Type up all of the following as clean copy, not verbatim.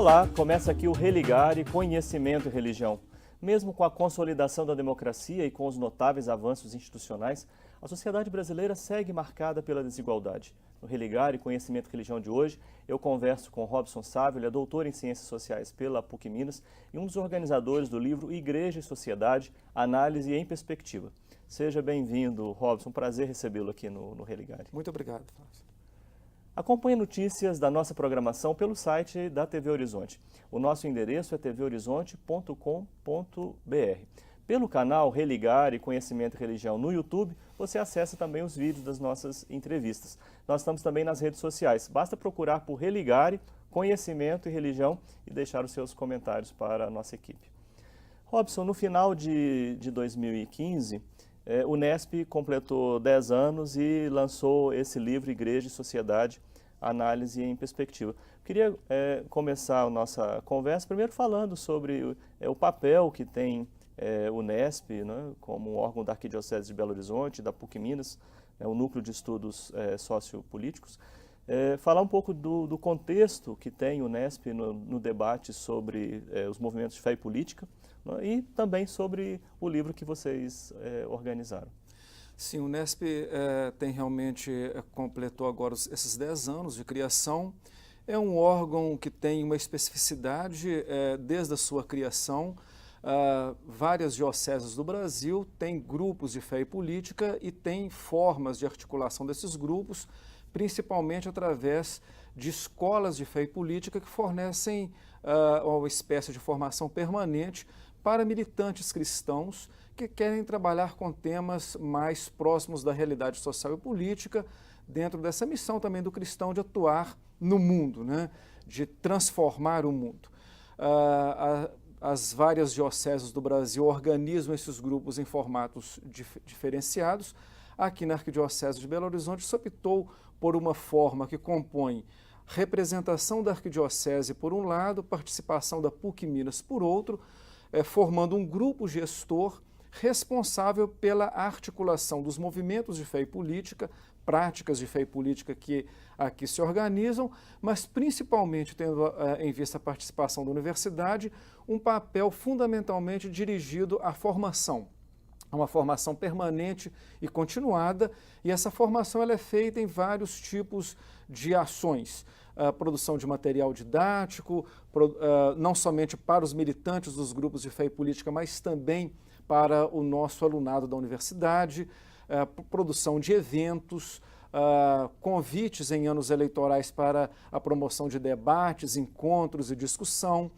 Olá, começa aqui o Religare Conhecimento e Religião. Mesmo com a consolidação da democracia e com os notáveis avanços institucionais, a sociedade brasileira segue marcada pela desigualdade. No Religare Conhecimento e Religião de hoje, eu converso com Robson Sávio, ele é doutor em Ciências Sociais pela PUC Minas e um dos organizadores do livro Igreja e Sociedade, Análise em Perspectiva. Seja bem-vindo, Robson, prazer recebê-lo aqui no Religare. Muito obrigado, Flávio. Acompanhe notícias da nossa programação pelo site da TV Horizonte. O nosso endereço é tvhorizonte.com.br. Pelo canal Religare Conhecimento e Religião no YouTube, você acessa também os vídeos das nossas entrevistas. Nós estamos também nas redes sociais. Basta procurar por Religare Conhecimento e Religião e deixar os seus comentários para a nossa equipe. Robson, no final de 2015, o Nesp completou 10 anos e lançou esse livro Igreja e Sociedade, Análise em Perspectiva. Queria começar a nossa conversa primeiro falando sobre o papel que tem o Nesp, né, como órgão da Arquidiocese de Belo Horizonte, da PUC Minas, o Núcleo de Estudos Sociopolíticos. Falar um pouco do contexto que tem o Nesp no debate sobre os movimentos de fé e política, né, e também sobre o livro que vocês organizaram. Sim, o Nesp completou agora esses 10 anos de criação. É um órgão que tem uma especificidade desde a sua criação. Várias dioceses do Brasil têm grupos de fé e política e tem formas de articulação desses grupos, principalmente através de escolas de fé e política que fornecem uma espécie de formação permanente para militantes cristãos que querem trabalhar com temas mais próximos da realidade social e política, dentro dessa missão também do cristão de atuar no mundo, né? De transformar o mundo. As várias dioceses do Brasil organizam esses grupos em formatos diferenciados. Aqui na Arquidiocese de Belo Horizonte se optou por uma forma que compõe representação da Arquidiocese por um lado, participação da PUC Minas por outro, formando um grupo gestor responsável pela articulação dos movimentos de fé e política, práticas de fé e política que aqui se organizam, mas principalmente tendo em vista a participação da universidade, um papel fundamentalmente dirigido à formação. Uma formação permanente e continuada, e essa formação ela é feita em vários tipos de ações. Produção de material didático, não somente para os militantes dos grupos de fé e política, mas também para o nosso alunado da universidade, produção de eventos, convites em anos eleitorais para a promoção de debates, encontros e discussão,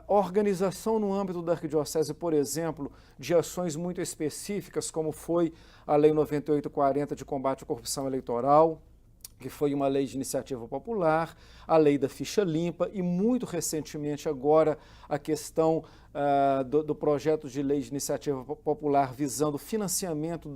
organização no âmbito da Arquidiocese, por exemplo, de ações muito específicas, como foi a Lei 9840 de combate à corrupção eleitoral, que foi uma lei de iniciativa popular, a lei da ficha limpa e, muito recentemente agora, a questão do projeto de lei de iniciativa popular visando o financiamento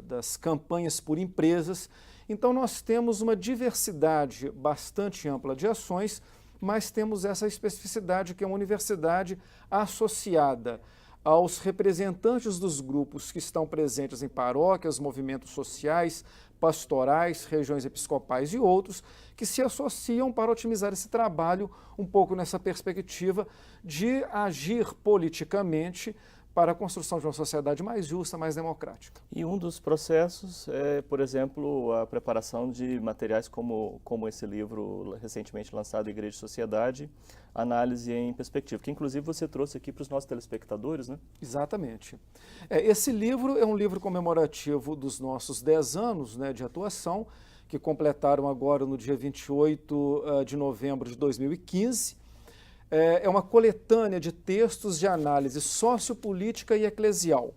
das campanhas por empresas. Então, nós temos uma diversidade bastante ampla de ações, mas temos essa especificidade que é uma universidade associada aos representantes dos grupos que estão presentes em paróquias, movimentos sociais, pastorais, regiões episcopais e outros, que se associam para otimizar esse trabalho um pouco nessa perspectiva de agir politicamente para a construção de uma sociedade mais justa, mais democrática. E um dos processos é, por exemplo, a preparação de materiais como esse livro recentemente lançado, Igreja e Sociedade, Análise em Perspectiva, que inclusive você trouxe aqui para os nossos telespectadores, né? Exatamente. Esse livro é um livro comemorativo dos nossos 10 anos, né, de atuação, que completaram agora no dia 28 de novembro de 2015. É uma coletânea de textos de análise sociopolítica e eclesial.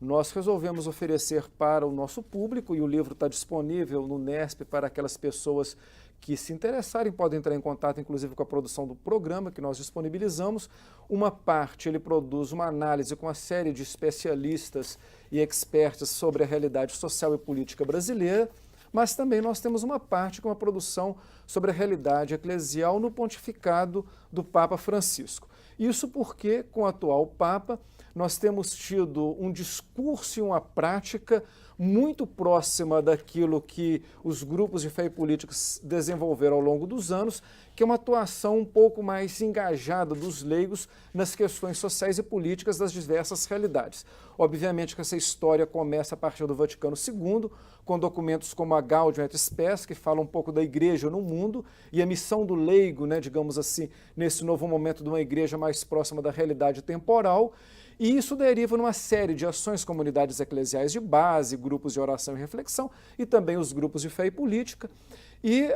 Nós resolvemos oferecer para o nosso público, e o livro está disponível no Nesp para aquelas pessoas que se interessarem, podem entrar em contato inclusive com a produção do programa que nós disponibilizamos. Uma parte ele produz uma análise com uma série de especialistas e experts sobre a realidade social e política brasileira, mas também nós temos uma parte com a produção sobre a realidade eclesial no pontificado do Papa Francisco. Isso porque, com o atual Papa, nós temos tido um discurso e uma prática muito próxima daquilo que os grupos de fé e política desenvolveram ao longo dos anos, que é uma atuação um pouco mais engajada dos leigos nas questões sociais e políticas das diversas realidades. Obviamente que essa história começa a partir do Vaticano II, com documentos como a Gaudium et Spes, que fala um pouco da igreja no mundo, e a missão do leigo, né, digamos assim, nesse novo momento de uma igreja mais próxima da realidade temporal. E isso deriva numa série de ações, comunidades eclesiais de base, grupos de oração e reflexão, e também os grupos de fé e política. E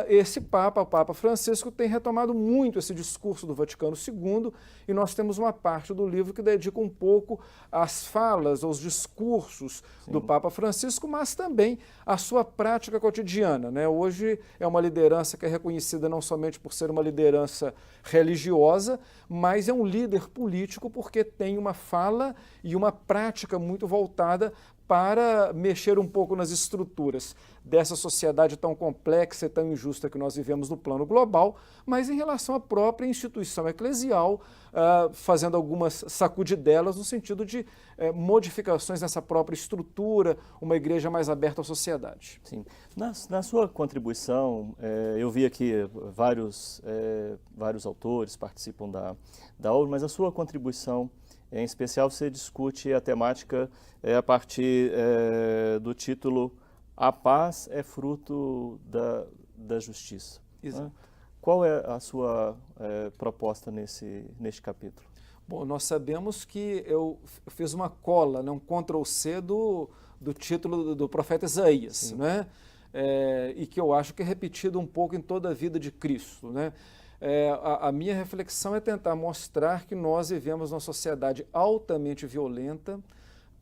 esse Papa, o Papa Francisco, tem retomado muito esse discurso do Vaticano II, e nós temos uma parte do livro que dedica um pouco às falas, aos discursos do Papa Francisco, mas também à sua prática cotidiana, né? Hoje é uma liderança que é reconhecida não somente por ser uma liderança religiosa, mas é um líder político porque tem uma fala e uma prática muito voltada para mexer um pouco nas estruturas dessa sociedade tão complexa e tão injusta que nós vivemos no plano global, mas em relação à própria instituição eclesial, fazendo algumas sacudidelas no sentido de modificações nessa própria estrutura, uma igreja mais aberta à sociedade. Sim. Na sua contribuição, eu vi aqui vários autores participam da obra, mas a sua contribuição, em especial, você discute a temática a partir do título A Paz é Fruto da Justiça. Exato. Né? Qual é a sua proposta neste capítulo? Bom, nós sabemos que eu fiz uma cola, né, um Ctrl+C do título do profeta Isaías, né? E que eu acho que é repetido um pouco em toda a vida de Cristo, né? A minha reflexão é tentar mostrar que nós vivemos numa sociedade altamente violenta,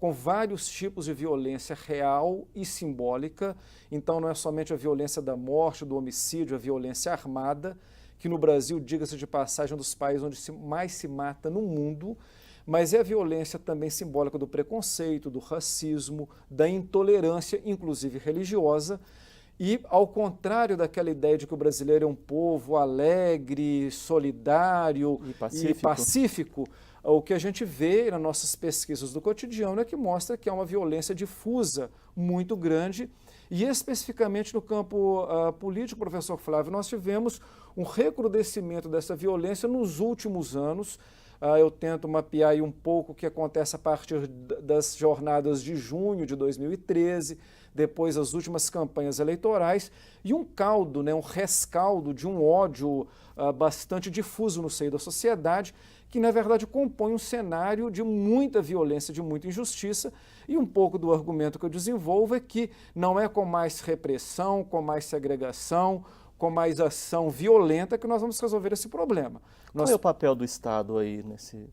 com vários tipos de violência real e simbólica. Então não é somente a violência da morte, do homicídio, a violência armada, que no Brasil, diga-se de passagem, é um dos países onde mais se mata no mundo, mas é a violência também simbólica do preconceito, do racismo, da intolerância, inclusive religiosa. E, ao contrário daquela ideia de que o brasileiro é um povo alegre, solidário e pacífico, o que a gente vê nas nossas pesquisas do cotidiano é que mostra que há uma violência difusa muito grande. E, especificamente no campo político, professor Flávio, nós tivemos um recrudescimento dessa violência nos últimos anos. Eu tento mapear aí um pouco o que acontece a partir das jornadas de junho de 2013, depois as últimas campanhas eleitorais, e um caldo, né, um rescaldo de um ódio bastante difuso no seio da sociedade, que na verdade compõe um cenário de muita violência, de muita injustiça, e um pouco do argumento que eu desenvolvo é que não é com mais repressão, com mais segregação, com mais ação violenta que nós vamos resolver esse problema. Qual é o papel do Estado aí nesse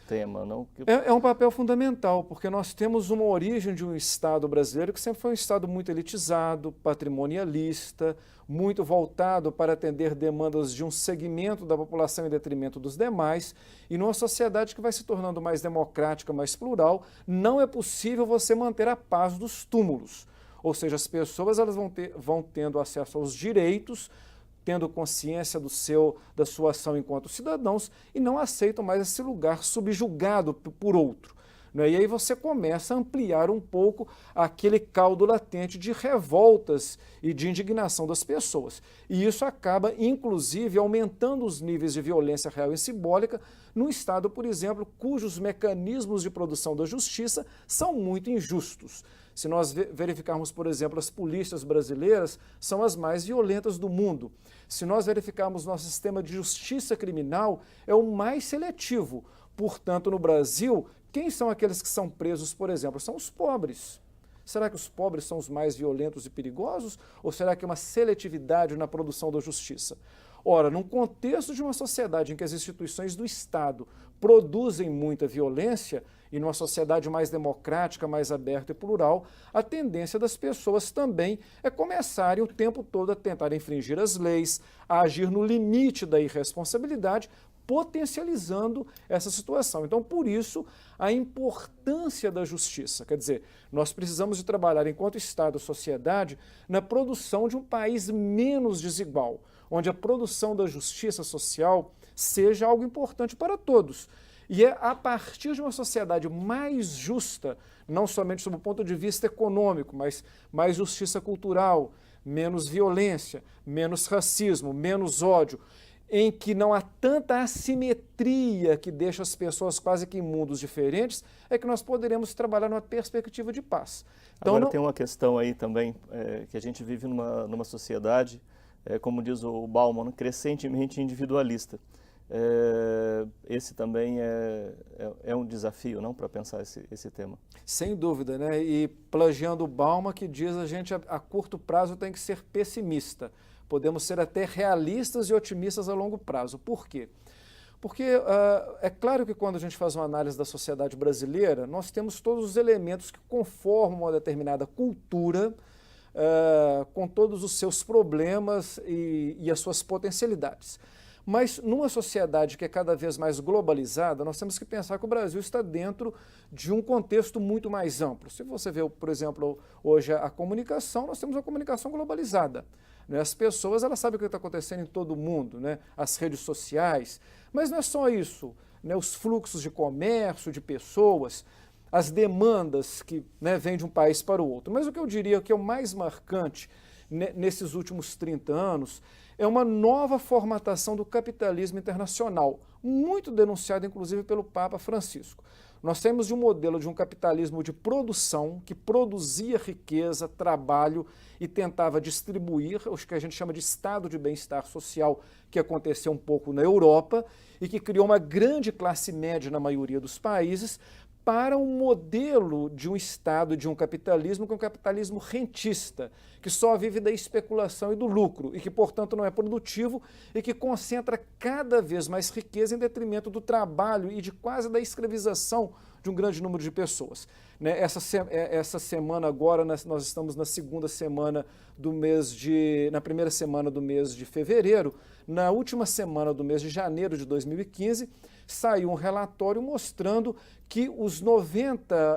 tema? Não? É um papel fundamental, porque nós temos uma origem de um Estado brasileiro que sempre foi um Estado muito elitizado, patrimonialista, muito voltado para atender demandas de um segmento da população em detrimento dos demais, e numa sociedade que vai se tornando mais democrática, mais plural, não é possível você manter a paz dos túmulos. Ou seja, as pessoas elas vão tendo acesso aos direitos, tendo consciência da sua ação enquanto cidadãos e não aceitam mais esse lugar subjugado por outro. Né? E aí você começa a ampliar um pouco aquele caldo latente de revoltas e de indignação das pessoas. E isso acaba, inclusive, aumentando os níveis de violência real e simbólica num Estado, por exemplo, cujos mecanismos de produção da justiça são muito injustos. Se nós verificarmos, por exemplo, as polícias brasileiras são as mais violentas do mundo. Se nós verificarmos nosso sistema de justiça criminal, é o mais seletivo. Portanto, no Brasil, quem são aqueles que são presos, por exemplo? São os pobres. Será que os pobres são os mais violentos e perigosos? Ou será que é uma seletividade na produção da justiça? Ora, num contexto de uma sociedade em que as instituições do Estado produzem muita violência, e numa sociedade mais democrática, mais aberta e plural, a tendência das pessoas também é começarem o tempo todo a tentar infringir as leis, a agir no limite da irresponsabilidade, potencializando essa situação. Então, por isso, a importância da justiça. Quer dizer, nós precisamos de trabalhar enquanto Estado e sociedade na produção de um país menos desigual, onde a produção da justiça social seja algo importante para todos. E é a partir de uma sociedade mais justa, não somente sob o ponto de vista econômico, mas mais justiça cultural, menos violência, menos racismo, menos ódio, em que não há tanta assimetria que deixa as pessoas quase que em mundos diferentes, é que nós poderemos trabalhar numa perspectiva de paz. Então, Agora tem uma questão aí também, que a gente vive numa sociedade, como diz o Bauman, crescentemente individualista. Esse também é um desafio, não, para pensar esse tema. sem dúvida, né? E plagiando o Bauman, que diz a gente a curto prazo tem que ser pessimista. Podemos ser até realistas e otimistas a longo prazo. Por quê? Porque é claro que quando a gente faz uma análise da sociedade brasileira, nós temos todos os elementos que conformam uma determinada cultura, com todos os seus problemas e as suas potencialidades. Mas numa sociedade que é cada vez mais globalizada, nós temos que pensar que o Brasil está dentro de um contexto muito mais amplo. Se você vê, por exemplo, hoje a comunicação, nós temos uma comunicação globalizada. Né? As pessoas elas sabem o que está acontecendo em todo o mundo, né? As redes sociais, mas não é só isso, né? Os fluxos de comércio, de pessoas, as demandas que, né, vêm de um país para o outro. Mas o que eu diria que é o mais marcante nesses últimos 30 anos é uma nova formatação do capitalismo internacional, muito denunciada inclusive pelo Papa Francisco. Nós temos de um modelo de um capitalismo de produção que produzia riqueza, trabalho e tentava distribuir, o que a gente chama de estado de bem-estar social, que aconteceu um pouco na Europa e que criou uma grande classe média na maioria dos países, para um modelo de um Estado, de um capitalismo, que é um capitalismo rentista, que só vive da especulação e do lucro, e que, portanto, não é produtivo e que concentra cada vez mais riqueza em detrimento do trabalho e de quase da escravização de um grande número de pessoas. Né? Essa semana agora, nós estamos na segunda semana do mês na primeira semana do mês de fevereiro, na última semana do mês de janeiro de 2015, saiu um relatório mostrando que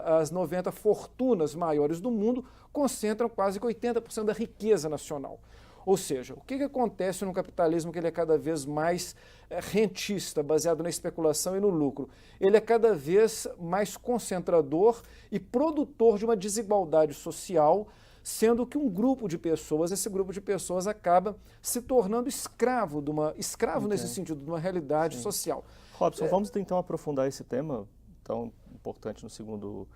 as 90 fortunas maiores do mundo concentram quase que 80% da riqueza nacional. Ou seja, o que acontece no capitalismo que ele é cada vez mais rentista, baseado na especulação e no lucro? Ele é cada vez mais concentrador e produtor de uma desigualdade social, sendo que um grupo de pessoas, esse grupo de pessoas acaba se tornando escravo nesse sentido, de uma realidade social. Robson, vamos então aprofundar esse tema tão importante no segundo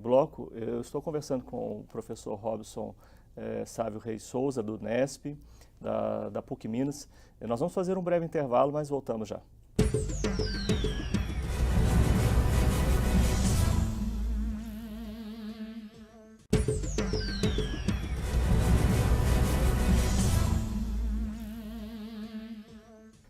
bloco. Eu estou conversando com o professor Robson Sávio Reis Souza, do Unesp, da PUC Minas. Nós vamos fazer um breve intervalo, mas voltamos já.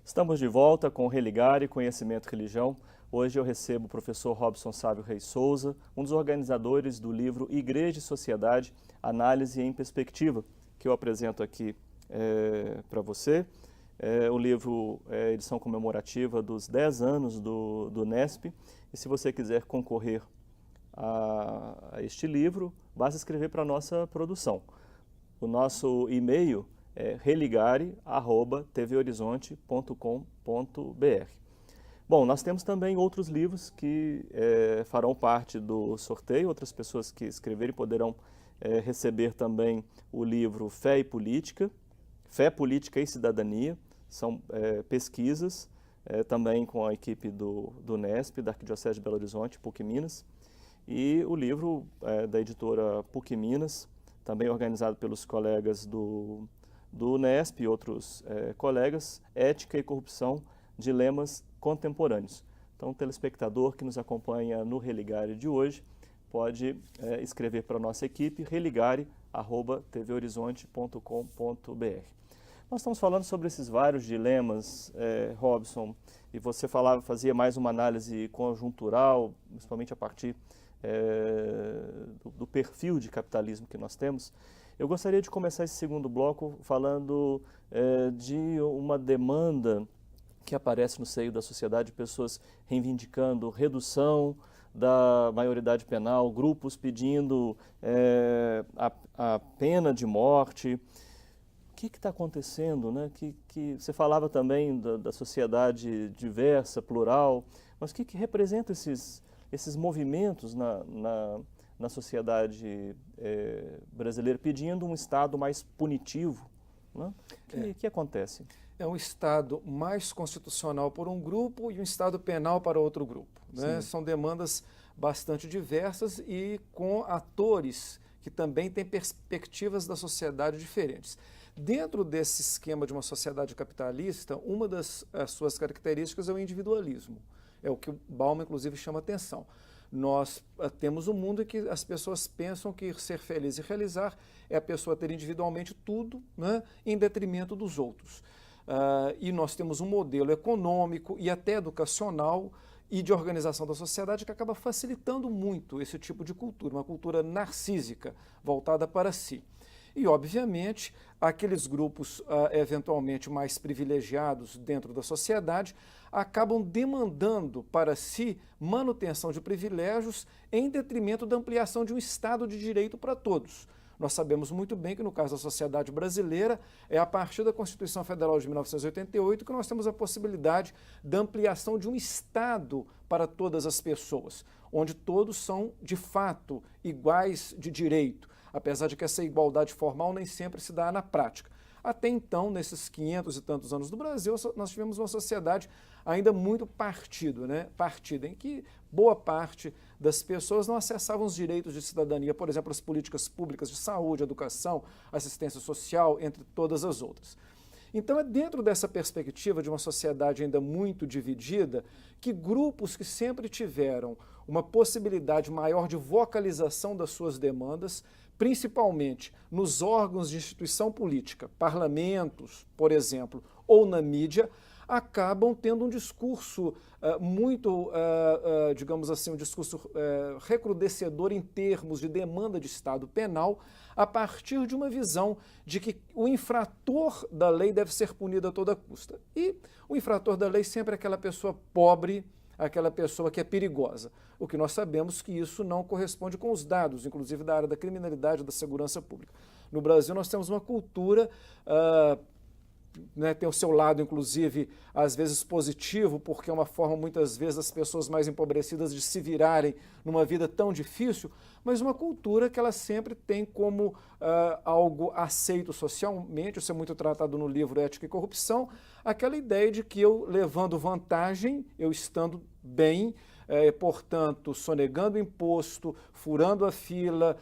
Estamos de volta com Religare, Conhecimento e Religião. Hoje eu recebo o professor Robson Sávio Reis Souza, um dos organizadores do livro Igreja e Sociedade, Análise em Perspectiva, que eu apresento aqui para você. O livro é edição comemorativa dos 10 anos do Unesp. E se você quiser concorrer a este livro, basta escrever para a nossa produção. O nosso e-mail é religare@tvhorizonte.com.br. Bom, nós temos também outros livros que farão parte do sorteio. Outras pessoas que escreverem poderão receber também o livro Fé e Política, Fé, Política e Cidadania. São pesquisas também com a equipe do Unesp, da Arquidiocese de Belo Horizonte, PUC Minas. E o livro da editora PUC Minas, também organizado pelos colegas do Unesp e outros colegas, Ética e Corrupção, Dilemas Contemporâneos. Então, o telespectador que nos acompanha no Religare de hoje pode escrever para a nossa equipe, religare@tvhorizonte.com.br. Nós estamos falando sobre esses vários dilemas, Robson, e você fazia mais uma análise conjuntural, principalmente a partir do perfil de capitalismo que nós temos. Eu gostaria de começar esse segundo bloco falando de uma demanda que aparece no seio da sociedade, pessoas reivindicando redução da maioridade penal, grupos pedindo a pena de morte. O que está acontecendo, né? Que você falava também da sociedade diversa, plural, Mas o que representam esses movimentos na sociedade brasileira, pedindo um Estado mais punitivo? Né? O que acontece? É um Estado mais constitucional por um grupo e um Estado penal para outro grupo. Né? São demandas bastante diversas e com atores que também têm perspectivas da sociedade diferentes. Dentro desse esquema de uma sociedade capitalista, uma das suas características é o individualismo. É o que o Bauman, inclusive, chama atenção. Nós temos um mundo em que as pessoas pensam que ser feliz e realizar é a pessoa ter individualmente tudo, né, em detrimento dos outros. E nós temos um modelo econômico e até educacional e de organização da sociedade que acaba facilitando muito esse tipo de cultura, uma cultura narcísica, voltada para si. E, obviamente, aqueles grupos eventualmente mais privilegiados dentro da sociedade acabam demandando para si manutenção de privilégios em detrimento da ampliação de um Estado de direito para todos. Nós sabemos muito bem que, no caso da sociedade brasileira, é a partir da Constituição Federal de 1988 que nós temos a possibilidade da ampliação de um Estado para todas as pessoas, onde todos são, de fato, iguais de direito, apesar de que essa igualdade formal nem sempre se dá na prática. Até então, nesses 500 e tantos anos do Brasil, nós tivemos uma sociedade ainda muito partida, em que boa parte das pessoas não acessavam os direitos de cidadania, por exemplo, as políticas públicas de saúde, educação, assistência social, entre todas as outras. Então é dentro dessa perspectiva de uma sociedade ainda muito dividida que grupos que sempre tiveram uma possibilidade maior de vocalização das suas demandas, principalmente nos órgãos de instituição política, parlamentos, por exemplo, ou na mídia, acabam tendo um discurso digamos assim, um discurso recrudescedor em termos de demanda de Estado penal, a partir de uma visão de que o infrator da lei deve ser punido a toda custa. E o infrator da lei sempre é aquela pessoa pobre, aquela pessoa que é perigosa. O que nós sabemos que isso não corresponde com os dados, inclusive da área da criminalidade e da segurança pública. No Brasil nós temos uma cultura, tem o seu lado, inclusive, às vezes positivo, porque é uma forma, muitas vezes, das pessoas mais empobrecidas de se virarem numa vida tão difícil, mas uma cultura que ela sempre tem como algo aceito socialmente, isso é muito tratado no livro Ética e Corrupção, aquela ideia de que eu, levando vantagem, eu estando bem, portanto, sonegando imposto, furando a fila,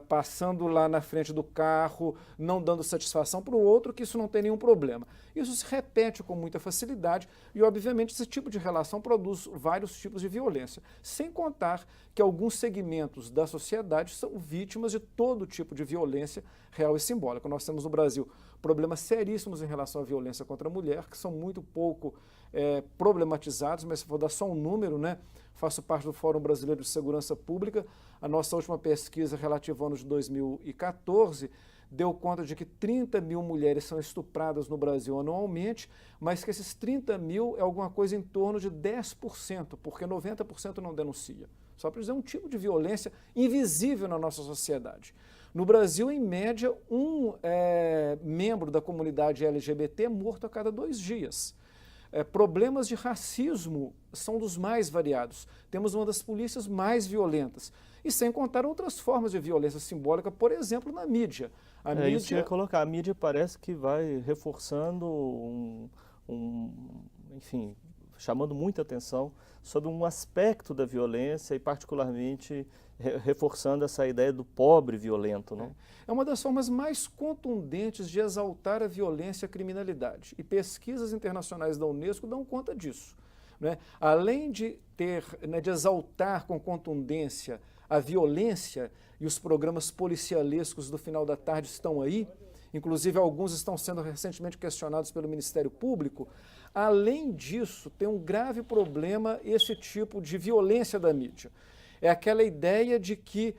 passando lá na frente do carro, não dando satisfação para o outro, que isso não tem nenhum problema. Isso se repete com muita facilidade e, obviamente, esse tipo de relação produz vários tipos de violência, sem contar que alguns segmentos da sociedade são vítimas de todo tipo de violência real e simbólica. Nós temos no Brasil problemas seríssimos em relação à violência contra a mulher, que são muito pouco problematizados, mas se for dar só um número, faço parte do Fórum Brasileiro de Segurança Pública, a nossa última pesquisa relativa ao ano de 2014 deu conta de que 30 mil mulheres são estupradas no Brasil anualmente, mas que esses 30 mil é alguma coisa em torno de 10%, porque 90% não denuncia. Só para dizer um tipo de violência invisível na nossa sociedade. No Brasil, em média, um membro da comunidade LGBT é morto a cada 2 dias. Problemas de racismo são dos mais variados. Temos uma das polícias mais violentas. E sem contar outras formas de violência simbólica, por exemplo, na mídia. Isso que eu ia colocar. A mídia parece que vai reforçando enfim, chamando muita atenção sobre um aspecto da violência e particularmente reforçando essa ideia do pobre violento. Não? É uma das formas mais contundentes de exaltar a violência e a criminalidade. E pesquisas internacionais da Unesco dão conta disso. Além de de exaltar com contundência a violência, e os programas policialescos do final da tarde estão aí, inclusive alguns estão sendo recentemente questionados pelo Ministério Público, além disso, tem um grave problema esse tipo de violência da mídia. É aquela ideia de que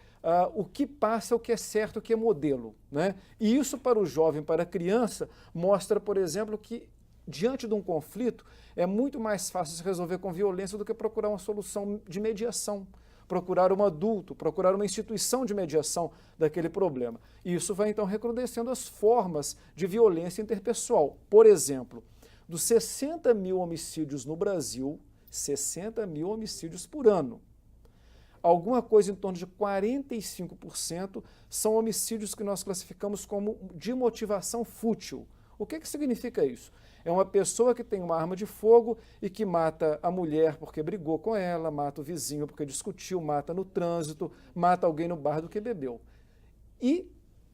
o que passa é o que é certo, o que é modelo. E isso para o jovem, para a criança, mostra, por exemplo, que diante de um conflito é muito mais fácil se resolver com violência do que procurar uma solução de mediação, procurar um adulto, procurar uma instituição de mediação daquele problema. E isso vai então recrudescendo as formas de violência interpessoal. Por exemplo, dos 60 mil homicídios no Brasil, 60 mil homicídios por ano. Alguma coisa em torno de 45% são homicídios que nós classificamos como de motivação fútil. O que significa isso? É uma pessoa que tem uma arma de fogo e que mata a mulher porque brigou com ela, mata o vizinho porque discutiu, mata no trânsito, mata alguém no bar do que bebeu. E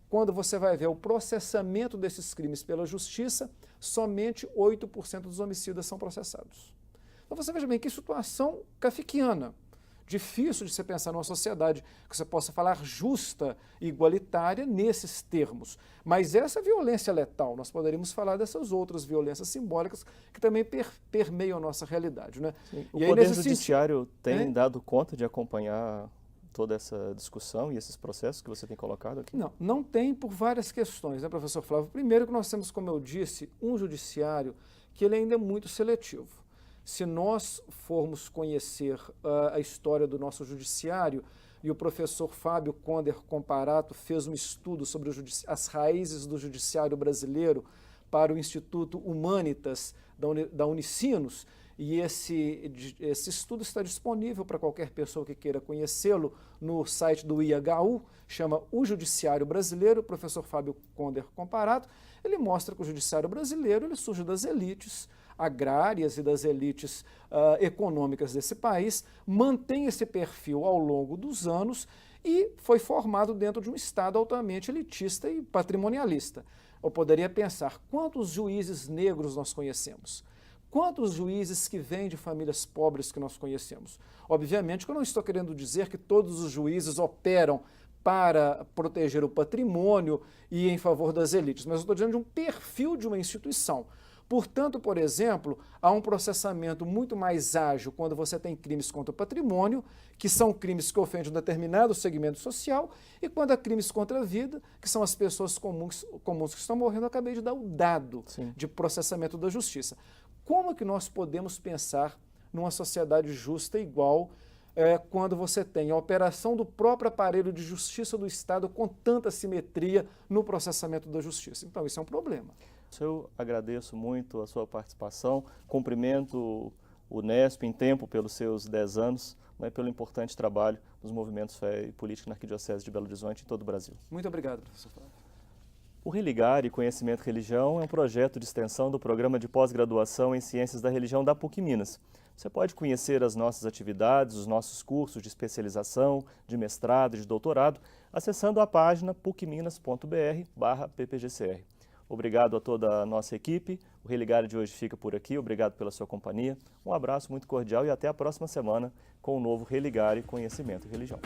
quando você vai ver o processamento desses crimes pela justiça, somente 8% dos homicidas são processados. Então você veja bem que situação kafkiana. Difícil de você pensar numa sociedade que você possa falar justa e igualitária nesses termos. Mas essa violência letal, nós poderíamos falar dessas outras violências simbólicas que também permeiam a nossa realidade, né? O Poder Judiciário tem dado conta de acompanhar toda essa discussão e esses processos que você tem colocado aqui? Não tem por várias questões, né, professor Flávio? Primeiro que nós temos, como eu disse, um judiciário que ele ainda é muito seletivo. Se nós formos conhecer a história do nosso judiciário, e o professor Fábio Conder Comparato fez um estudo sobre as raízes do judiciário brasileiro para o Instituto Humanitas da Unicinos, e esse estudo está disponível para qualquer pessoa que queira conhecê-lo no site do IHU, chama O Judiciário Brasileiro, o professor Fábio Conder Comparato. Ele mostra que o judiciário brasileiro ele surge das elites agrárias e das elites econômicas desse país, mantém esse perfil ao longo dos anos e foi formado dentro de um Estado altamente elitista e patrimonialista. Eu poderia pensar, quantos juízes negros nós conhecemos? Quantos juízes que vêm de famílias pobres que nós conhecemos? Obviamente que eu não estou querendo dizer que todos os juízes operam para proteger o patrimônio e em favor das elites, mas eu estou dizendo de um perfil de uma instituição. Portanto, por exemplo, há um processamento muito mais ágil quando você tem crimes contra o patrimônio, que são crimes que ofendem um determinado segmento social, e quando há crimes contra a vida, que são as pessoas comuns que estão morrendo. Eu acabei de dar o dado de processamento da justiça. Como é que nós podemos pensar numa sociedade justa e igual quando você tem a operação do próprio aparelho de justiça do Estado com tanta simetria no processamento da justiça? Então, isso é um problema. Eu agradeço muito a sua participação, cumprimento o Unesp em tempo pelos seus 10 anos, pelo importante trabalho dos movimentos Fé e Política na Arquidiocese de Belo Horizonte e em todo o Brasil. Muito obrigado, professor Flávio. O Religar e Conhecimento e Religião é um projeto de extensão do Programa de Pós-Graduação em Ciências da Religião da PUC Minas. Você pode conhecer as nossas atividades, os nossos cursos de especialização, de mestrado e de doutorado, acessando a página pucminas.br/ppgcr. Obrigado a toda a nossa equipe. O Religar de hoje fica por aqui. Obrigado pela sua companhia. Um abraço muito cordial e até a próxima semana com o novo Religar e Conhecimento e Religião.